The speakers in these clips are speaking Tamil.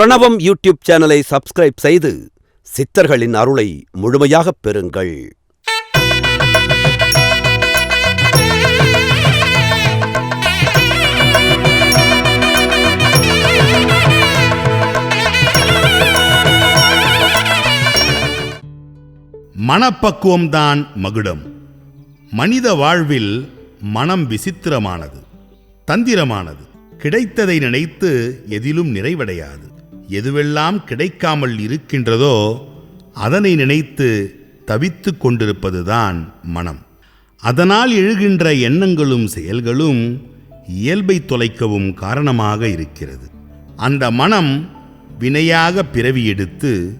பிரணவம் யூடியூப் சேனலை சப்ஸ்கிரைப் செய்து சித்தர்களின் அருளை முழுமையாகப் பெறுங்கள். மனப்பக்குவம்தான் மகுடம். மனித வாழ்வில் மனம் விசித்திரமானது, தந்திரமானது. கிடைத்ததை நினைத்து எதிலும் நிறைவடையாது. எதுவெல்லாம் கிடைக்காமல் இருக்கின்றதோ அதனை நினைத்து தவித்து கொண்டிருப்பதுதான் மனம். அதனால் எழுகின்ற எண்ணங்களும் செயல்களும் இயல்பை தொலைக்கவும் காரணமாக இருக்கிறது. அந்த மனம் வினையாக பிறவி எடுத்து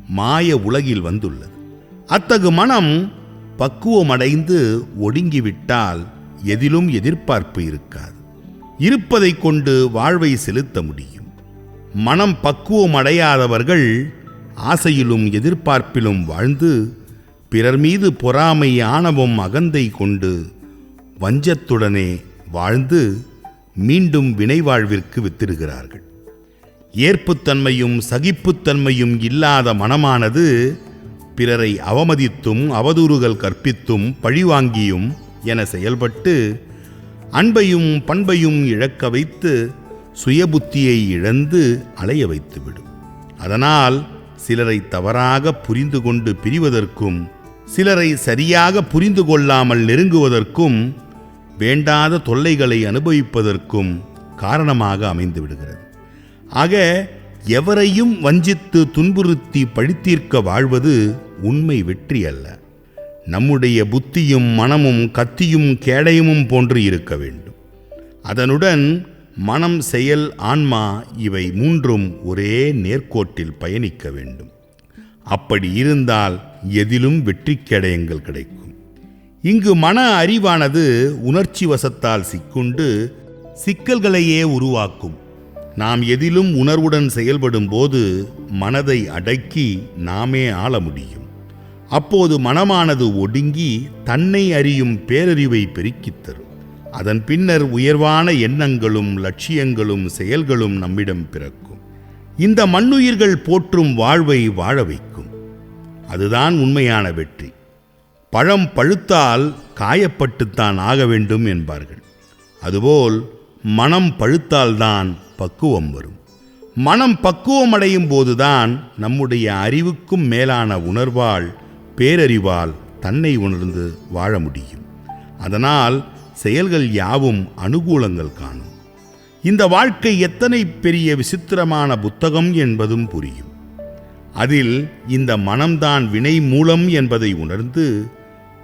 மாய உலகில் வந்துள்ளது. அத்தகு மனம் பக்குவமடைந்து ஒடுங்கிவிட்டால் எதிலும் எதிர்பார்ப்பு இருக்காது. இருப்பதை கொண்டு வாழ்வை செலுத்த முடியும். மனம் பக்குவமடையாதவர்கள் ஆசையிலும் எதிர்பார்ப்பிலும் வாழ்ந்து பிறர் மீது பொறாமை, ஆணவம், அகந்தை கொண்டு வஞ்சத்துடனே வாழ்ந்து மீண்டும் வினை வாழ்விற்கு வித்திடுகிறார்கள். ஏற்புத்தன்மையும் சகிப்புத்தன்மையும் இல்லாத மனமானது பிறரை அவமதித்தும் அவதூறுகள் கற்பித்தும் பழிவாங்கியும் என செயல்பட்டு அன்பையும் பண்பையும் இழக்க வைத்து சுயபுத்தியை இழந்து அலைய வைத்துவிடும். அதனால் சிலரை தவறாக புரிந்து கொண்டு பிரிவதற்கும், சிலரை சரியாக புரிந்து கொள்ளாமல் நெருங்குவதற்கும், வேண்டாத தொல்லைகளை அனுபவிப்பதற்கும் காரணமாக அமைந்து விடுகிறது. ஆக எவரையும் வஞ்சித்து துன்புறுத்தி பழித்தீர்க்க வாழ்வது உண்மை வெற்றி அல்ல. நம்முடைய புத்தியும் மனமும் கத்தியும் கேடயமும் போன்று இருக்க வேண்டும். அதனுடன் மனம், செயல், ஆன்மா இவை மூன்றும் ஒரே நேர்கோட்டில் பயணிக்க வேண்டும். அப்படி இருந்தால் எதிலும் வெற்றி கேடயங்கள் கிடைக்கும். இங்கு மன அறிவானது உணர்ச்சி வசத்தால் சிக்குண்டு சிக்கல்களையே உருவாக்கும். நாம் எதிலும் உணர்வுடன் செயல்படும் போது மனதை அடக்கி நாமே ஆள முடியும். அப்போது மனமானது ஒடுங்கி தன்னை அறியும் பேரறிவை பெருக்கித் தரும். அதன் பின்னர் உயர்வான எண்ணங்களும் லட்சியங்களும் செயல்களும் நம்மிடம் பிறக்கும். இந்த மண்ணுயிர்கள் போற்றும் வாழ்வை வாழ வைக்கும். அதுதான் உண்மையான வெற்றி. பழம் பழுத்தால் காயப்பட்டுத்தான் ஆக வேண்டும் என்பார்கள். அதுபோல் மனம் பழுத்தால்தான் பக்குவம் வரும். மனம் பக்குவமடையும் போதுதான் நம்முடைய அறிவுக்கும் மேலான உணர்வால், பேரறிவால் தன்னை உணர்ந்து வாழ முடியும். அதனால் செயல்கள் யாவும் அனுகூலங்கள் காணும். இந்த வாழ்க்கை எத்தனை பெரிய விசித்திரமான புத்தகம் என்பதும் புரியும். அதில் இந்த மனம்தான் வினை மூலம் என்பதை உணர்ந்து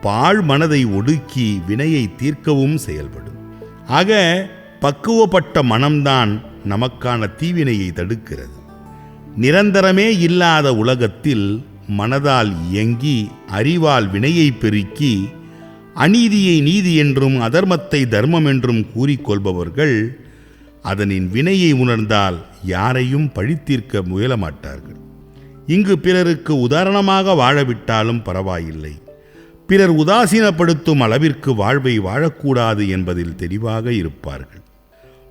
பாழ் மனதை ஒடுக்கி வினையை தீர்க்கவும் செயல்படும். ஆக பக்குவப்பட்ட மனம்தான் நமக்கான தீவினையை தடுக்கிறது. நிரந்தரமே இல்லாத உலகத்தில் மனதால் இயங்கி அறிவால் வினையை பெருக்கி அநீதியை நீதி என்றும் அதர்மத்தை தர்மம் என்றும் கூறிக்கொள்பவர்கள் அதனின் வினையை உணர்ந்தால் யாரையும் பழித்தீர்க்க முயலமாட்டார்கள். இங்கு பிறருக்கு உதாரணமாக வாழவிட்டாலும் பரவாயில்லை. பிறர் உதாசீனப்படுத்தும் அளவிற்கு வாழ்வை வாழக்கூடாது என்பதில் தெளிவாக இருப்பார்கள்.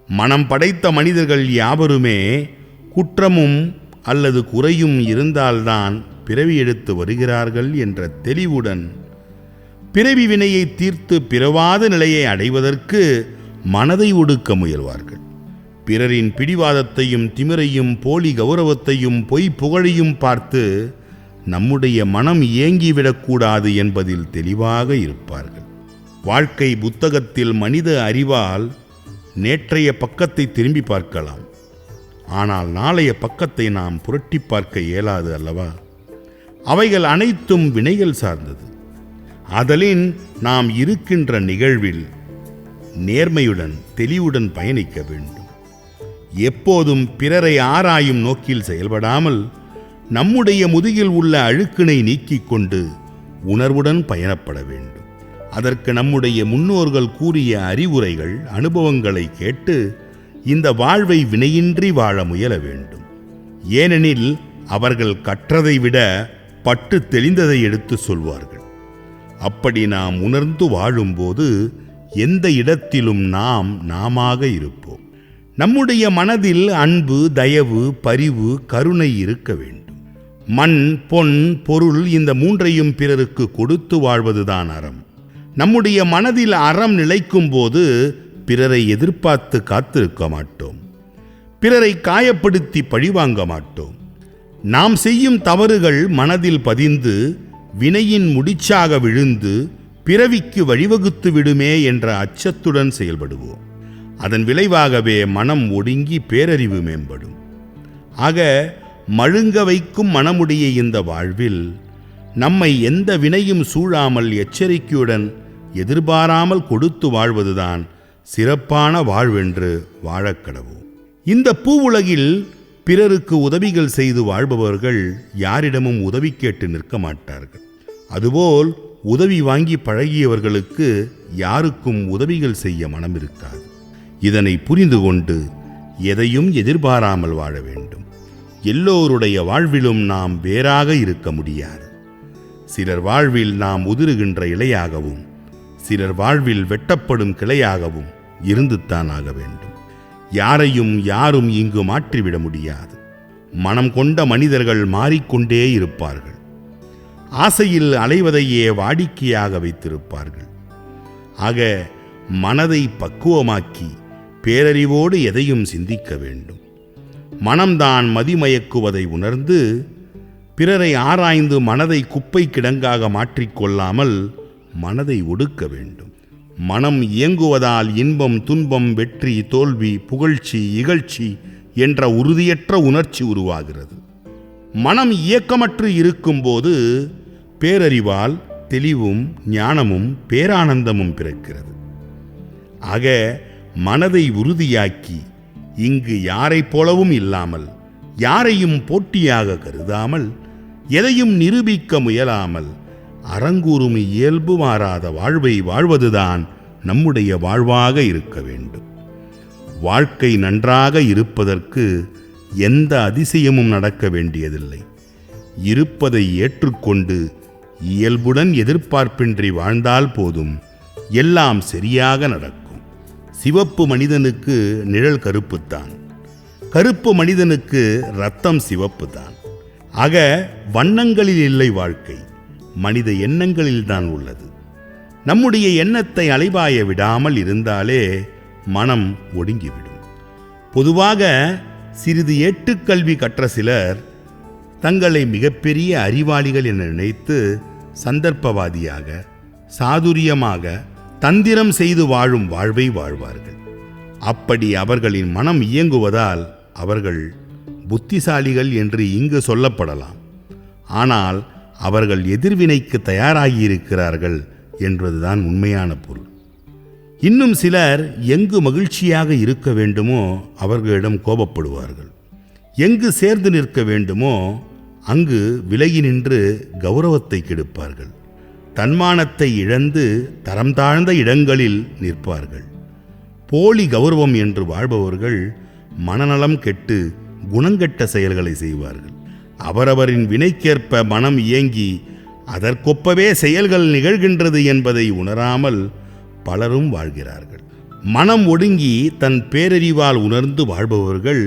மனம் படைத்த மனிதர்கள் யாவருமே குற்றமும் அல்லது குறையும் இருந்தால்தான் பிறவி எடுத்து வருகிறார்கள் என்ற தெளிவுடன் பிறவி வினையை தீர்த்து பிறவாத நிலையை அடைவதற்கு மனதை ஒடுக்க முயல்வார்கள். பிறரின் பிடிவாதத்தையும் திமிரையும் போலி கௌரவத்தையும் பொய் புகழையும் பார்த்து நம்முடைய மனம் ஏங்கிவிடக்கூடாது என்பதில் தெளிவாக இருப்பார்கள். வாழ்க்கை புத்தகத்தில் மனித அறிவால் நேற்றைய பக்கத்தை திரும்பி பார்க்கலாம். ஆனால் நாளைய பக்கத்தை நாம் புரட்டி பார்க்க இயலாது அல்லவா? அவைகள் அனைத்தும் வினைகள் சார்ந்தது. ஆதலின் நாம் இருக்கின்ற நிகழ்வில் நேர்மையுடன் தெளிவுடன் பயணிக்க வேண்டும். எப்போதும் பிறரை ஆராயும் நோக்கில் செயல்படாமல் நம்முடைய முதுகில் உள்ள அழுக்கினை நீக்கிக் கொண்டு உணர்வுடன் பயணப்பட வேண்டும். அதற்கு நம்முடைய முன்னோர்கள் கூறிய அறிவுரைகள், அனுபவங்களை கேட்டு இந்த வாழ்வை வினையின்றி வாழ முயல வேண்டும். ஏனெனில் அவர்கள் கற்றதை விட பட்டு தெளிந்ததை எடுத்து சொல்வார்கள். அப்படி நாம் உணர்ந்து வாழும்போது எந்த இடத்திலும் நாம் நாமாக இருப்போம். நம்முடைய மனதில் அன்பு, தயவு, பரிவு, கருணை இருக்க வேண்டும். மண், பொன், பொருள் இந்த மூன்றையும் பிறருக்கு கொடுத்து வாழ்வதுதான் அறம். நம்முடைய மனதில் அறம் நிலைக்கும் போது பிறரை எதிர்பார்த்து காத்திருக்க மாட்டோம். பிறரை காயப்படுத்தி பழிவாங்க மாட்டோம். நாம் செய்யும் தவறுகள் மனதில் பதிந்து வினையின் முடிச்சாக விழுந்து பிறவிக்கு வழிவகுத்து விடுமே என்ற அச்சத்துடன் செயல்படுவோம். அதன் விளைவாகவே மனம் ஒடுங்கி பேரறிவு மேம்படும். ஆக மழுங்க வைக்கும் மனமுடைய இந்த வாழ்வில் நம்மை எந்த வினையும் சூழாமல் எச்சரிக்கையுடன் எதிர்பாராமல் கொடுத்து வாழ்வதுதான் சிறப்பான வாழ்வென்று வாழக்கடவோம். இந்த பூவுலகில் பிறருக்கு உதவிகள் செய்து வாழ்பவர்கள் யாரிடமும் உதவி கேட்டு நிற்க மாட்டார்கள். அதுபோல் உதவி வாங்கி பழகியவர்களுக்கு யாருக்கும் உதவிகள் செய்ய மனம் இருக்காது. இதனை புரிந்து கொண்டு எதையும் எதிர்பாராமல் வாழ வேண்டும். எல்லோருடைய வாழ்விலும் நாம் வேறாக இருக்க முடியாது. சிலர் வாழ்வில் நாம் உதிருகின்ற இலையாகவும் சிலர் வாழ்வில் வெட்டப்படும் கிளையாகவும் இருந்துத்தான் ஆக வேண்டும். யாரையும் யாரும் இங்கு மாற்றிவிட முடியாது. மனம் கொண்ட மனிதர்கள் மாறிக்கொண்டே இருப்பார்கள். ஆசையில் அலைவதையே வாடிக்கையாக வைத்திருப்பார்கள். ஆக மனதை பக்குவமாக்கி பேரறிவோடு எதையும் சிந்திக்க வேண்டும். மனம்தான் மதிமயக்குவதை உணர்ந்து பிறரை ஆராய்ந்து மனதை குப்பை கிடங்காக மாற்றிக்கொள்ளாமல் மனதை ஒடுக்க வேண்டும். மனம் இயங்குவதால் இன்பம், துன்பம், வெற்றி, தோல்வி, புகழ்ச்சி, இகழ்ச்சி என்ற உறுதியற்ற உணர்ச்சி உருவாகிறது. மனம் இயக்கமற்று இருக்கும்போது பேரறிவால் தெளிவும் ஞானமும் பேரானந்தமும் பிறக்கிறது. ஆக மனதை உறுதியாக்கி இங்கு யாரைப் போலவும் இல்லாமல் யாரையும் போட்டியாக கருதாமல் எதையும் நிரூபிக்க முயலாமல் அறங்கூறும் இயல்பு மாறாத வாழ்வை வாழ்வதுதான் நம்முடைய வாழ்வாக இருக்க வேண்டும். வாழ்க்கை நன்றாக இருப்பதற்கு எந்த அதிசயமும் நடக்க வேண்டியதில்லை. இருப்பதை ஏற்றுக்கொண்டு இயல்புடன் எதிர்பார்ப்பின்றி வாழ்ந்தால் போதும், எல்லாம் சரியாக நடக்கும். சிவப்பு மனிதனுக்கு நிழல் கருப்புத்தான், கருப்பு மனிதனுக்கு இரத்தம் சிவப்புதான். ஆக வண்ணங்களில் இல்லை வாழ்க்கை, மனித எண்ணங்களில்தான் உள்ளது. நம்முடைய எண்ணத்தை அலைபாய விடாமல் இருந்தாலே மனம் ஒடுங்கிவிடும். பொதுவாக சிறிது ஏட்டுக்கல்வி கற்ற சிலர் தங்களை மிகப்பெரிய அறிவாளிகள் என நினைத்து சந்தர்ப்பவாதியாக, சாதுரியமாக, தந்திரம் செய்து வாழும் வாழ்வை வாழ்வார்கள். அப்படி அவர்களின் மனம் இயங்குவதால் அவர்கள் புத்திசாலிகள் என்று இங்கு சொல்லப்படலாம். ஆனால் அவர்கள் எதிர்வினைக்கு தயாராகியிருக்கிறார்கள் என்பதுதான் உண்மையான பொருள். இன்னும் சிலர் எங்கு மகிழ்ச்சியாக இருக்க வேண்டுமோ அவர்களிடம் கோபப்படுவார்கள். எங்கு சேர்ந்து நிற்க வேண்டுமோ அங்கு விலகி நின்று கௌரவத்தை கெடுப்பார்கள். தன்மானத்தை இழந்து தரம் தாழ்ந்த இடங்களில் நிற்பார்கள். போலி கௌரவம் என்று வாழ்பவர்கள் மனநலம் கெட்டு குணங்கெட்ட செயல்களை செய்வார்கள். அவரவரின் வினைக்கேற்ப மனம் இயங்கி அதற்கொப்பவே செயல்கள் நிகழ்கின்றது என்பதை உணராமல் பலரும் வாழ்கிறார்கள். மனம் ஒடுங்கி தன் பேரறிவால் உணர்ந்து வாழ்பவர்கள்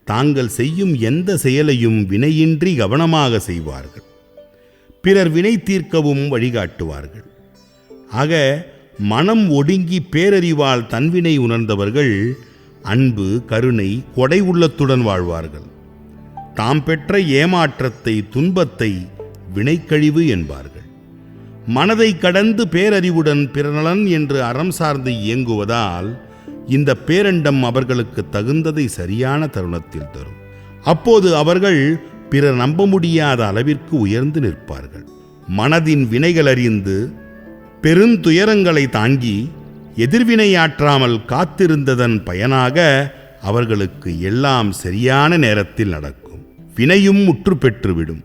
தாங்கள் செய்யும் எந்த செயலையும் வினையின்றி கவனமாக செய்வார்கள். பிறர் வினை தீர்க்கவும் வழிகாட்டுவார்கள். ஆக மனம் ஒடுங்கி பேரறிவால் தன்வினை உணர்ந்தவர்கள் அன்பு, கருணை, கொடை உள்ளத்துடன் வாழ்வார்கள். தாம் பெற்ற ஏமாற்றத்தை, துன்பத்தை வினைக்கழிவு என்பார்கள். மனதை கடந்து பேரறிவுடன் பிறநலன் என்று அறம் சார்ந்து இயங்குவதால் இந்த பேரண்டம் அவர்களுக்கு தகுந்ததை சரியான தருணத்தில் தரும். அப்போது அவர்கள் பிறர் நம்ப முடியாத அளவிற்கு உயர்ந்து நிற்பார்கள். மனதின் வினைகள் அறிந்து பெருந்துயரங்களை தாங்கி எதிர்வினையாற்றாமல் காத்திருந்ததன் பயனாக அவர்களுக்கு எல்லாம் சரியான நேரத்தில் நடக்கும். வினையும் முற்று பெற்றுவிடும்.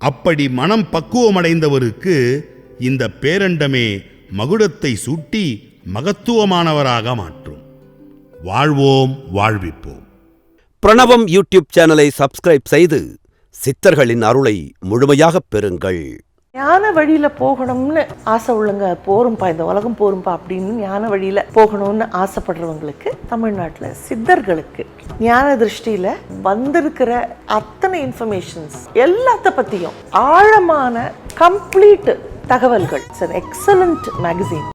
அப்படி மனம் பக்குவமடைந்தவருக்கு இந்த பேரண்டமே மகுடத்தை சூட்டி மகத்துவமானவராக மாற்றும். வாழ்வோம், வாழ்விப்போம். பிரணவம் யூடியூப் சேனலை சப்ஸ்கிரைப் செய்து சித்தர்களின் அருளை முழுமையாகப் பெறுங்கள். ஞான வழியில போகணும்னு ஆசை உள்ளங்க, போரும்பா இந்த உலகம் போரும்பா அப்படின்னு ஞான வழியில போகணும்னு ஆசைப்படுறவங்களுக்கு, தமிழ்நாட்டுல சித்தர்களுக்கு ஞான திருஷ்டியில வந்திருக்கிற அத்தனை இன்ஃபர்மேஷன்ஸ் எல்லாத்த பத்தியும் ஆழமான கம்ப்ளீட் தகவல்கள். It's an excellent magazine.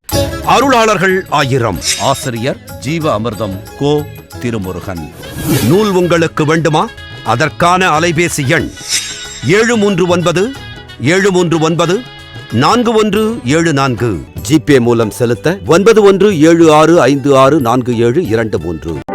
அருளாளர்கள் 1000. ஆசிரியர் ஜீவ அமிர்தம் கோ திருமுருகன். நூல் உங்களுக்கு வேண்டுமா? அதற்கான அலைபேசி எண் 739-739-4174. ஜிபே மூலம் செலுத்த 9176564723.